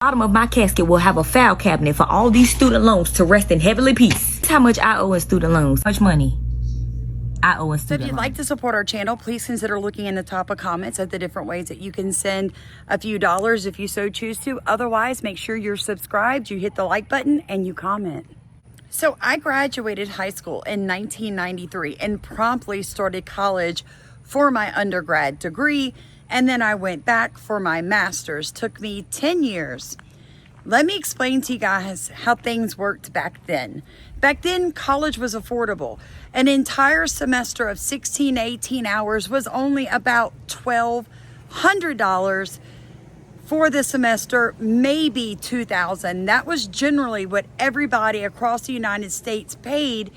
Bottom of my casket will have a file cabinet for all these student loans to rest in heavenly peace. That's how much I owe in student loans. How much money I owe in student loans. So if you'd like to support our channel, please consider looking in the top of comments at the different ways that you can send a few dollars if you so choose to. Otherwise, make sure you're subscribed, you hit the like button, and you comment. So I graduated high school in 1993 and promptly started college for my undergrad degree. And then I went back for my master's. Took me 10 years. Let me explain to you guys how things worked back then. Back then, college was affordable. An entire semester of 16, 18 hours was only about $1,200 for the semester, maybe $2,000. That was generally what everybody across the United States paid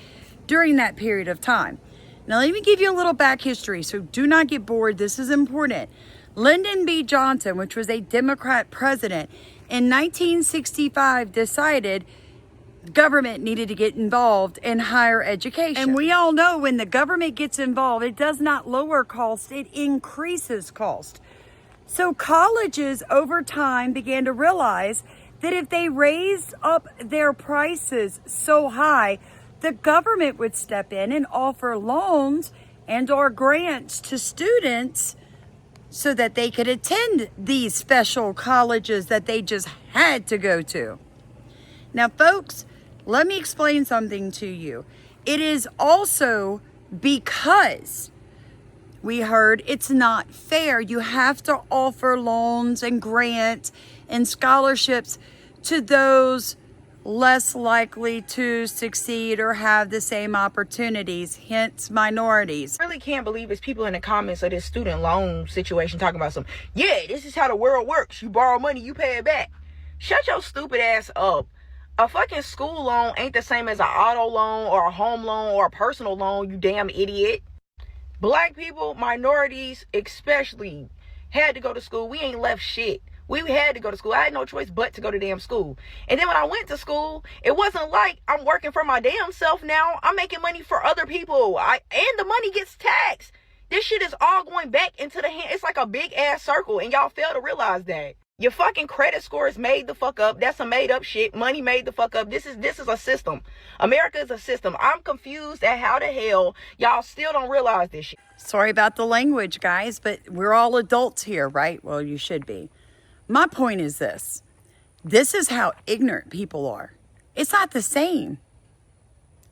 during that period of time. Now, let me give you a little back history, so do not get bored. This is important. Lyndon B. Johnson, which was a Democrat president, in 1965 decided government needed to get involved in higher education. And we all know when the government gets involved, it does not lower cost, it increases cost. So colleges over time began to realize that if they raised up their prices so high, the government would step in and offer loans and or grants to students so that they could attend these special colleges that they just had to go to. Now, folks, let me explain something to you. It is also because we heard it's not fair. You have to offer loans and grants and scholarships to those less likely to succeed or have the same opportunities, hence minorities. I really can't believe it's people in the comments of this student loan situation talking about this is how the world works. You borrow money, you pay it back. Shut your stupid ass up. A fucking school loan ain't the same as an auto loan or a home loan or a personal loan, you damn idiot. Black people, minorities especially, had to go to school. We ain't left shit. We had to go to school. I had no choice but to go to damn school. And then when I went to school, it wasn't like I'm working for my damn self now. I'm making money for other people. And the money gets taxed. This shit is all going back into the hand. It's like a big ass circle, and y'all fail to realize that. Your fucking credit score is made the fuck up. That's some made up shit. Money made the fuck up. This is a system. America is a system. I'm confused at how the hell y'all still don't realize this shit. Sorry about the language, guys, but we're all adults here, right? Well, you should be. My point is this. This is how ignorant people are. It's not the same.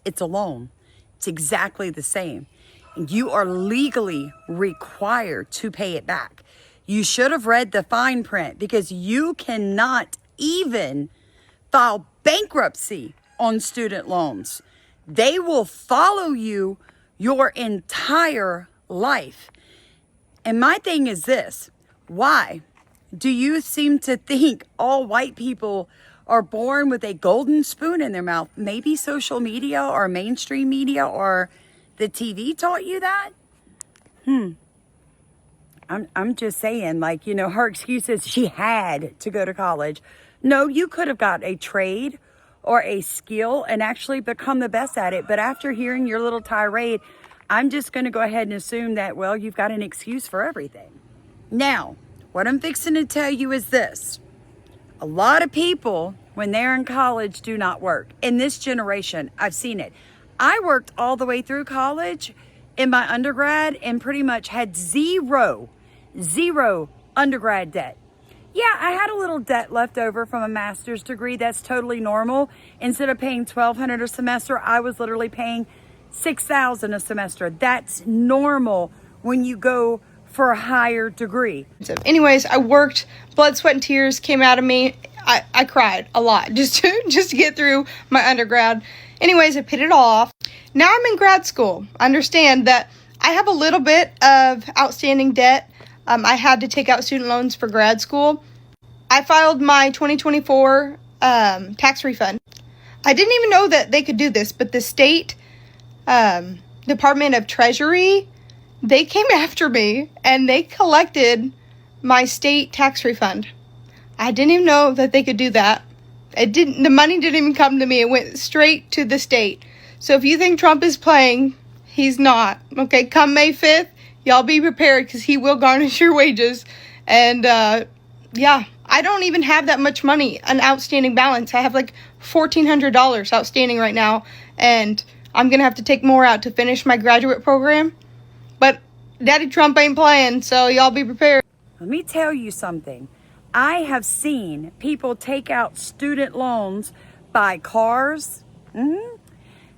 It's a loan. It's exactly the same. And you are legally required to pay it back. You should have read the fine print because you cannot even file bankruptcy on student loans. They will follow you your entire life. And my thing is this. Why do you seem to think all white people are born with a golden spoon in their mouth? Maybe social media or mainstream media or the TV taught you that? I'm just saying, her excuse is she had to go to college. No, you could have got a trade or a skill and actually become the best at it. But after hearing your little tirade, I'm just going to go ahead and assume that, well, you've got an excuse for everything. Now, what I'm fixing to tell you is this. A lot of people, when they're in college, do not work. In this generation, I've seen it. I worked all the way through college in my undergrad and pretty much had zero undergrad debt. Yeah, I had a little debt left over from a master's degree. That's totally normal. Instead of paying $1,200 a semester, I was literally paying $6,000 a semester. That's normal when you go for a higher degree. Anyways, I worked, blood, sweat, and tears came out of me. I cried a lot just to get through my undergrad. Anyways, I paid it all off. Now I'm in grad school. I understand that I have a little bit of outstanding debt. I had to take out student loans for grad school. I filed my 2024 tax refund. I didn't even know that they could do this, but the state Department of Treasury, they came after me and they collected my state tax refund. I didn't even know that they could do that. The money didn't even come to me. It went straight to the state. So if you think Trump is playing, he's not. Okay, come May 5th, y'all be prepared because he will garnish your wages. And yeah, I don't even have that much money, an outstanding balance. I have like $1,400 outstanding right now, and I'm going to have to take more out to finish my graduate program. But Daddy Trump ain't playing, so y'all be prepared. Let me tell you something. I have seen people take out student loans, buy cars.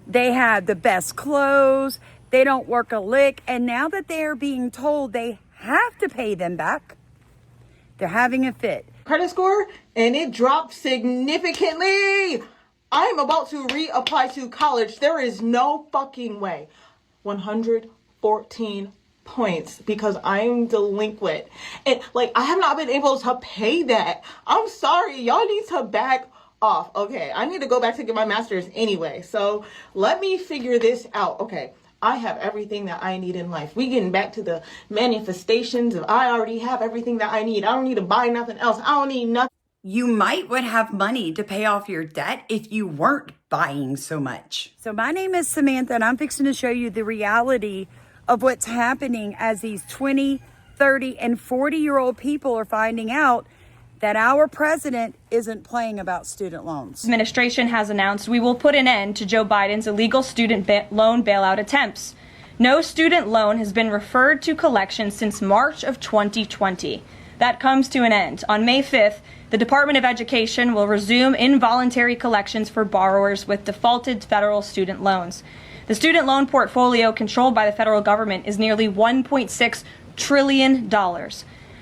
They have the best clothes. They don't work a lick. And now that they are being told they have to pay them back, they're having a fit. Credit score, and it dropped significantly. I am about to reapply to college. There is no fucking way. 114 points because I'm delinquent. And like, I have not been able to pay that. I'm sorry. Y'all need to back off. Okay, I need to go back to get my master's anyway. So let me figure this out. Okay, I have everything that I need in life. We getting back to the manifestations of I already have everything that I need. I don't need to buy nothing else. I don't need nothing. You might would have money to pay off your debt if you weren't buying so much. So my name is Samantha, and I'm fixing to show you the reality of what's happening as these 20, 30, and 40-year-old people are finding out that our president isn't playing about student loans. Administration has announced we will put an end to Joe Biden's illegal student loan bailout attempts. No student loan has been referred to collection since March of 2020. That comes to an end. On May 5th, the Department of Education will resume involuntary collections for borrowers with defaulted federal student loans. The student loan portfolio controlled by the federal government is nearly $1.6 trillion.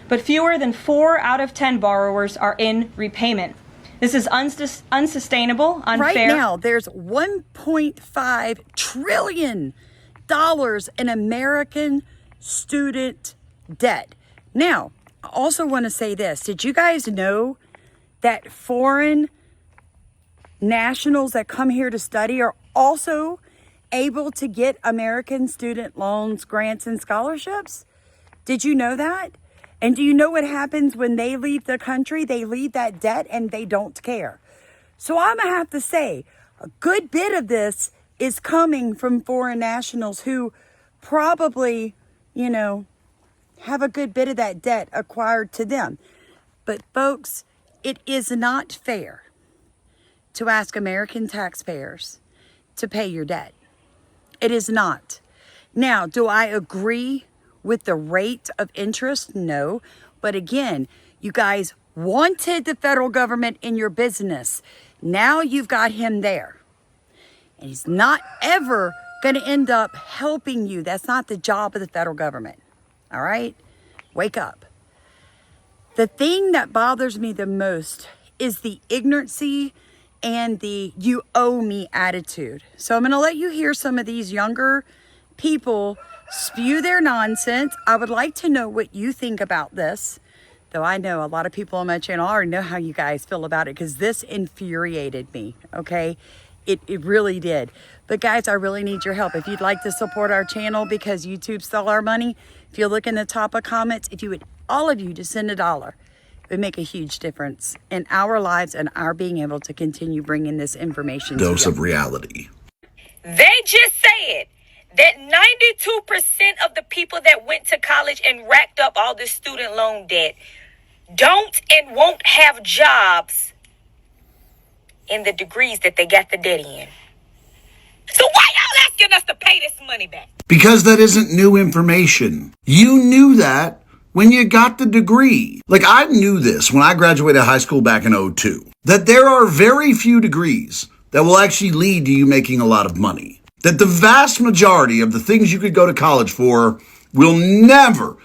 But fewer than 4 out of 10 borrowers are in repayment. This is unsustainable, unfair. Right now, there's $1.5 trillion in American student debt. Now, I also want to say this. Did you guys know that foreign nationals that come here to study are also able to get American student loans, grants, and scholarships? Did you know that? And do you know what happens when they leave the country? They leave that debt and they don't care. So I'm going to have to say, a good bit of this is coming from foreign nationals who probably, have a good bit of that debt acquired to them. But folks, it is not fair to ask American taxpayers to pay your debt. It is not. Now, do I agree with the rate of interest? No. But again, you guys wanted the federal government in your business. Now you've got him there. And he's not ever going to end up helping you. That's not the job of the federal government. All right? Wake up. The thing that bothers me the most is the ignorancy and the you owe me attitude. So I'm going to let you hear some of these younger people spew their nonsense. I would like to know what you think about this. Though I know a lot of people on my channel already know how you guys feel about it because this infuriated me, okay? It really did. But guys, I really need your help. If you'd like to support our channel because YouTube stole our money, if you look in the top of comments, if you would, all of you, just send $1, it would make a huge difference in our lives and our being able to continue bringing this information to you. Dose of reality. They just said that 92% of the people that went to college and racked up all this student loan debt don't and won't have jobs in the degrees that they got the debt in. So why y'all asking us to pay this money back? Because that isn't new information. You knew that when you got the degree. Like, I knew this when I graduated high school back in '02, that there are very few degrees that will actually lead to you making a lot of money. That the vast majority of the things you could go to college for will never,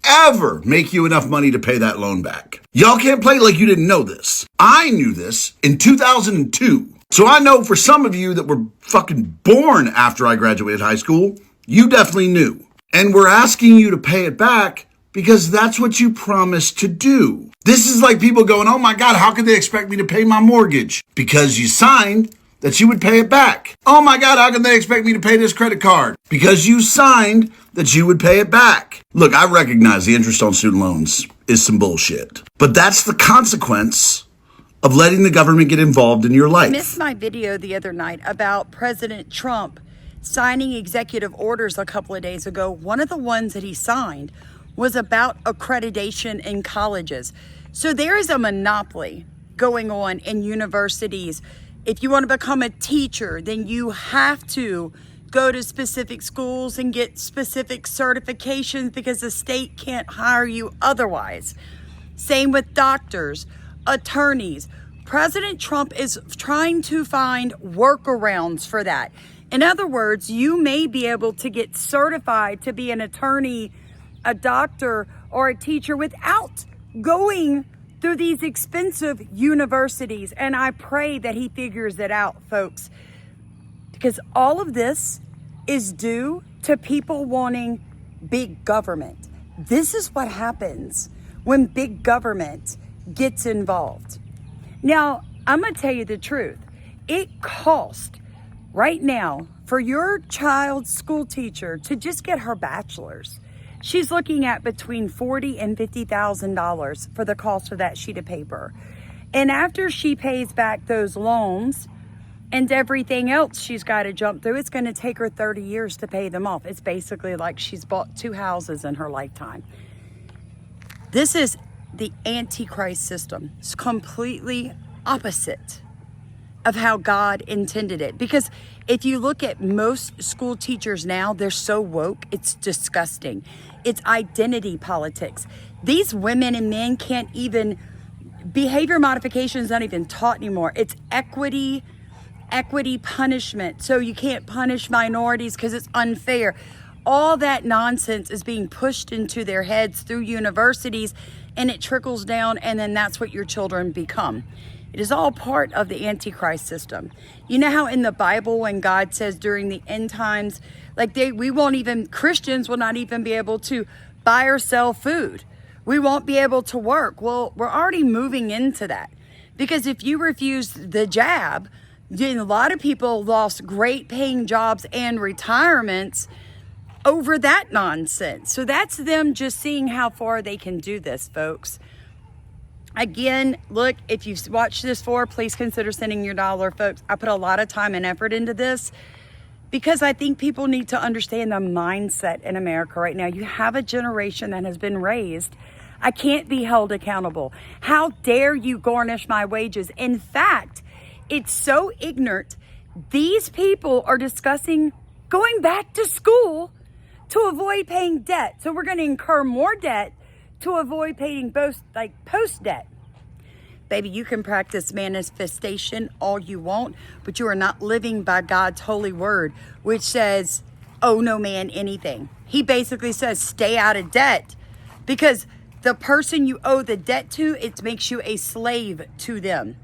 ever make you enough money to pay that loan back. Y'all can't play like you didn't know this. I knew this in 2002. So I know for some of you that were fucking born after I graduated high school, you definitely knew. And we're asking you to pay it back because that's what you promised to do. This is like people going, oh my God, how could they expect me to pay my mortgage? Because you signed that you would pay it back. Oh my God, how can they expect me to pay this credit card? Because you signed that you would pay it back. Look, I recognize the interest on student loans is some bullshit, but that's the consequence of letting the government get involved in your life. I missed my video the other night about President Trump signing executive orders a couple of days ago. One of the ones that he signed was about accreditation in colleges. So there is a monopoly going on in universities. If you want to become a teacher, then you have to go to specific schools and get specific certifications because the state can't hire you otherwise. Same with doctors, attorneys. President Trump is trying to find workarounds for that. In other words, you may be able to get certified to be an attorney, a doctor, or a teacher without going through these expensive universities. And I pray that he figures it out, folks, because all of this is due to people wanting big government. This is what happens when big government gets involved. Now, I'm going to tell you the truth. It costs right now for your child's school teacher to just get her bachelor's. She's looking at between $40,000 and $50,000 for the cost of that sheet of paper. And after she pays back those loans and everything else she's got to jump through, it's going to take her 30 years to pay them off. It's basically like she's bought 2 houses in her lifetime. This is the Antichrist system. It's completely opposite of how God intended it. Because if you look at most school teachers now, they're so woke, it's disgusting. It's identity politics. These women and men can't even, behavior modification is not even taught anymore. It's equity punishment. So you can't punish minorities because it's unfair. All that nonsense is being pushed into their heads through universities, and it trickles down, and then that's what your children become. It is all part of the Antichrist system. You know how in the Bible when God says during the end times, like Christians will not even be able to buy or sell food. We won't be able to work. Well, we're already moving into that. Because if you refuse the jab, then a lot of people lost great paying jobs and retirements over that nonsense. So that's them just seeing how far they can do this, folks. Again, look, if you've watched this for, please consider sending your dollar, folks. I put a lot of time and effort into this because I think people need to understand the mindset in America right now. You have a generation that has been raised, I can't be held accountable. How dare you garnish my wages? In fact, it's so ignorant. These people are discussing going back to school to avoid paying debt. So we're going to incur more debt to avoid paying both, like post debt. Baby, you can practice manifestation all you want, but you are not living by God's holy word, which says, owe no man anything. He basically says, stay out of debt, because the person you owe the debt to, it makes you a slave to them.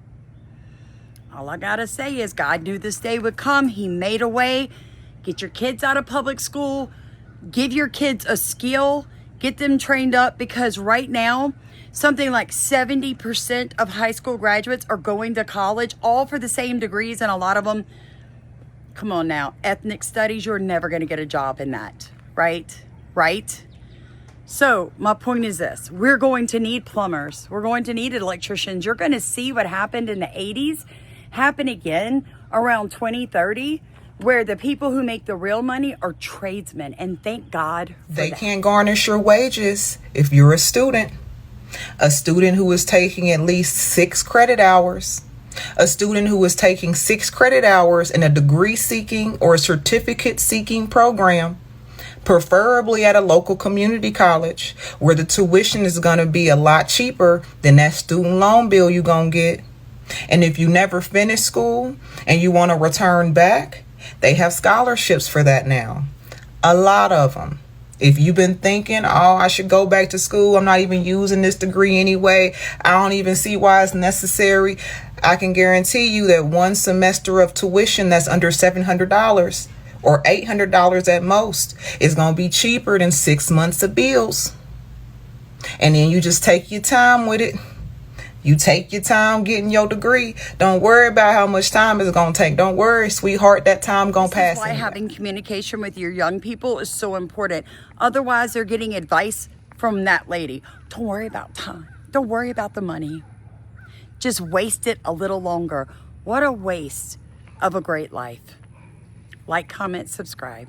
All I gotta say is God knew this day would come. He made a way. Get your kids out of public school. Give your kids a skill. Get them trained up, because right now, something like 70% of high school graduates are going to college, all for the same degrees, and a lot of them, come on now, ethnic studies, you're never going to get a job in that, right? Right? So my point is this: we're going to need plumbers. We're going to need electricians. You're going to see what happened in the 80s happen again around 2030, where the people who make the real money are tradesmen. And thank God for they that. can't garnish your wages if you're a student. A student who is taking at least 6 credit hours. A student who is taking 6 credit hours in a degree seeking or certificate seeking program, preferably at a local community college where the tuition is going to be a lot cheaper than that student loan bill you're going to get. And if you never finish school and you want to return back, they have scholarships for that now. A lot of them. If you've been thinking, oh, I should go back to school, I'm not even using this degree anyway, I don't even see why it's necessary, I can guarantee you that one semester of tuition that's under $700 or $800 at most is going to be cheaper than 6 months of bills. And then you just take your time with it. You take your time getting your degree. Don't worry about how much time it's going to take. Don't worry, sweetheart, that time going to pass. This is why having communication with your young people is so important. Otherwise, they're getting advice from that lady. Don't worry about time. Don't worry about the money. Just waste it a little longer. What a waste of a great life. Like, comment, subscribe.